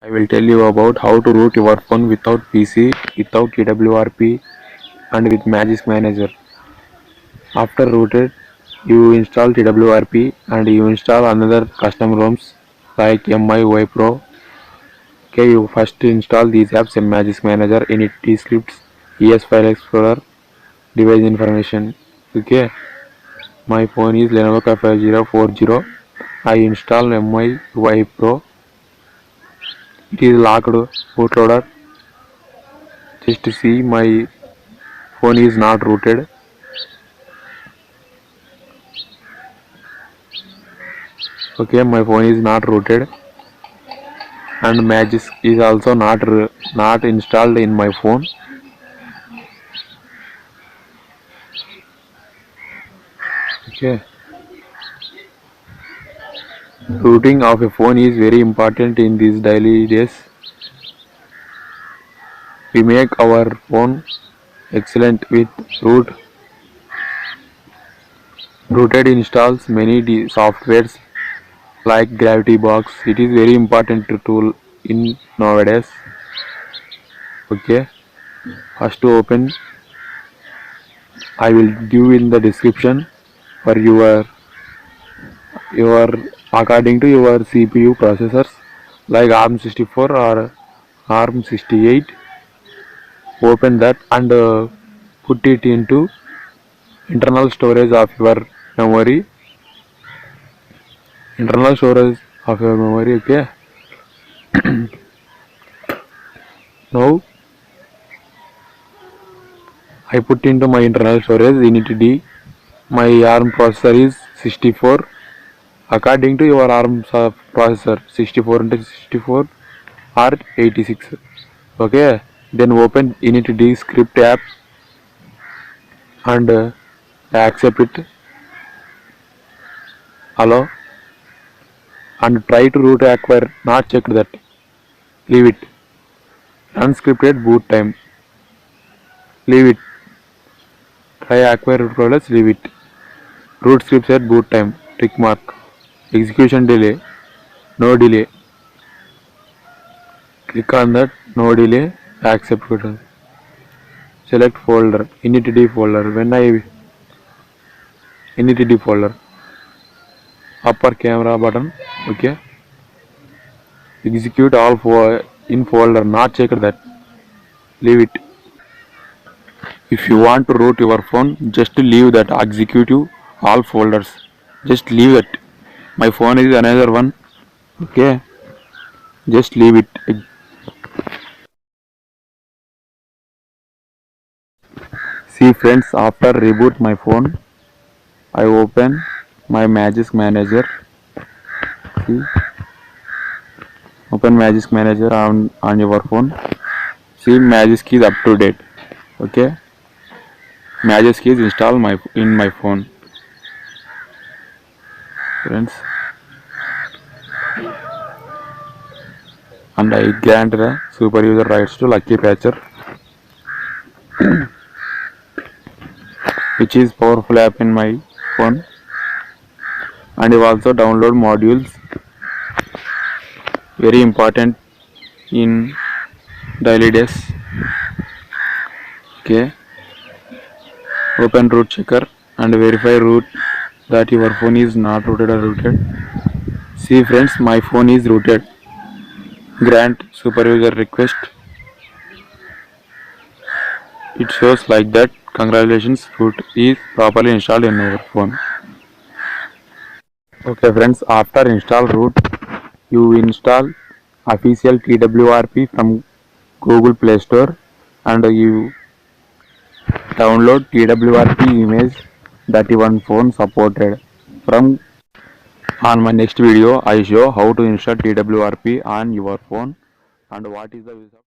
I will tell you about how to root your phone without PC, without TWRP and with Magisk Manager. After rooted, you install TWRP and you install another custom ROMs like MIUI Pro. Okay, you first install these apps in Magisk Manager, init scripts, ES File Explorer, device information. Okay, my phone is Lenovo K5040. I install MIUI Pro. It is locked bootloader. Just to see my phone is not rooted. Okay, my phone is not rooted and Magisk is also not installed in my phone. Okay, rooting of a phone is very important in these daily days. We make our phone excellent with rooted installs many softwares like Gravity Box. It is very important tool in nowadays. Okay, first to open, I will give in the description for your according to your CPU processors like ARM64 or ARM68. Open that and put it into internal storage of your memory. Internal storage of your memory. Okay. Now I put into my internal storage init. My ARM processor is 64. According to your ARM processor, 64 into 64 or 86. Okay. Then open init script app and accept it. Allow and try to root acquire. Not check that. Leave it. Unscripted boot time. Leave it. Try acquire root products. Leave it. Root scripts at boot time. Tick mark. Execution delay. No delay. Click on that. No delay. Accept it. Select folder. Init folder. When I init folder. Upper camera button. Okay. Execute all in folder. Not check that. Leave it. If you want to root your phone, just leave that execute all folders. Just leave it. My phone is another one. Okay. Just leave it. See friends, after reboot my phone, I open my Magisk Manager. See, open Magisk Manager on your phone. See, Magisk is up to date. Okay, Magisk is installed in my phone. Friends, and I grant the super user rights to Lucky Patcher, which is powerful app in my phone, and you also download modules. Very important in daily days. Okay, open root checker and verify root that your phone is not rooted or rooted. See friends, my phone is rooted. Grant super user request. It shows like that. Congratulations, root is properly installed in your phone. Okay friends, after install root, you install official TWRP from Google Play Store and you download TWRP image that your phone supported. From on my next video, I show how to install TWRP on your phone and what is the use of